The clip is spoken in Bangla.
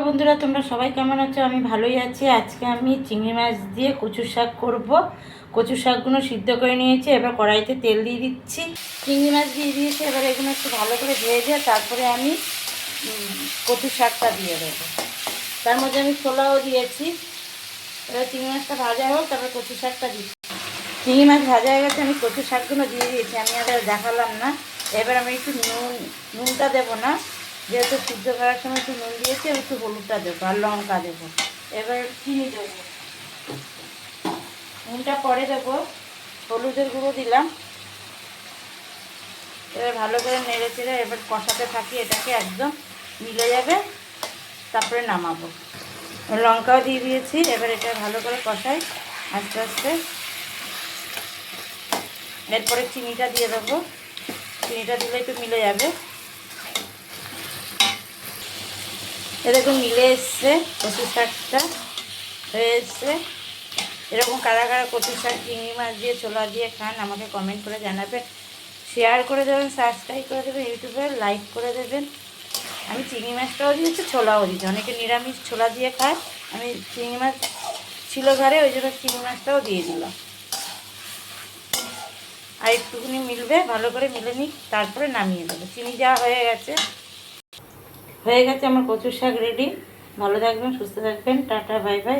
বন্ধুরা, তোমরা সবাই কেমন আছো? আমি ভালোই আছি। আজকে আমি চিংড়ি মাছ দিয়ে কচুর শাক করব। কচুর শাকগুলো সিদ্ধ করে নিয়েছি, এবার কড়াইতে তেল দিয়ে দিচ্ছি, চিংড়ি মাছ দিয়ে দিয়েছি। এবার এগুলো একটু ভালো করে ভেজে তারপরে আমি কচুর শাকটা দিয়ে দেবো। তার মধ্যে আমি ছোলাও দিয়েছি। এবার চিংড়ি মাছটা ভাজা হোক, তারপরে কচুর শাকটা দিচ্ছি। চিংড়ি মাছ ভাজা হয়ে গেছে, আমি কচুর শাকগুলো দিয়ে দিয়েছি। আমি আর দেখালাম না। এবার আমি একটু নুনটা দেবো না, যেহেতু সিদ্ধ করার সময় একটু নুন দিয়েছি, আমি একটু হলুদটা দেবো আর লঙ্কা দেবো। এবার চিনি দেবো, নুনটা পরে দেবো, হলুদের গুঁড়ো দিলাম। এবার ভালো করে নেড়ে চেড়ে এবার কষাতে থাকি, এটাকে একদম মিলে যাবে, তারপরে নামাবো। লঙ্কাও দিয়ে দিয়েছি। এবার এটা ভালো করে কষাই আস্তে আস্তে। এরপরে চিনিটা দিয়ে দেবো, চিনিটা দিলে একটু মিলে যাবে। এরকম মিলে এসছে, কচু শাকটা হয়ে এসছে। এরকম কারা কারা কচু শাক চিংড়ি মাছ দিয়ে ছোলা দিয়ে খান আমাকে কমেন্ট করে জানাবেন, শেয়ার করে দেবেন, সাবস্ক্রাইব করে দেবেন, ইউটিউবে লাইক করে দেবেন। আমি চিংড়ি মাছটাও দিয়েছি, ছোলাও দিয়েছি। অনেকে নিরামিষ ছোলা দিয়ে খায়, আমি চিংড়ি মাছ ছিল ঘরে, ওই জন্য চিংড়ি মাছটাও দিয়ে দিলাম। আর একটুখানি মিলবে, ভালো করে মিলে নিই, তারপরে নামিয়ে দেবো। চিনি দেওয়া হয়ে গেছে আমার কচুর শাক রেডি। ভালো থাকবেন, সুস্থ থাকবেন, টাটা, বাই বাই।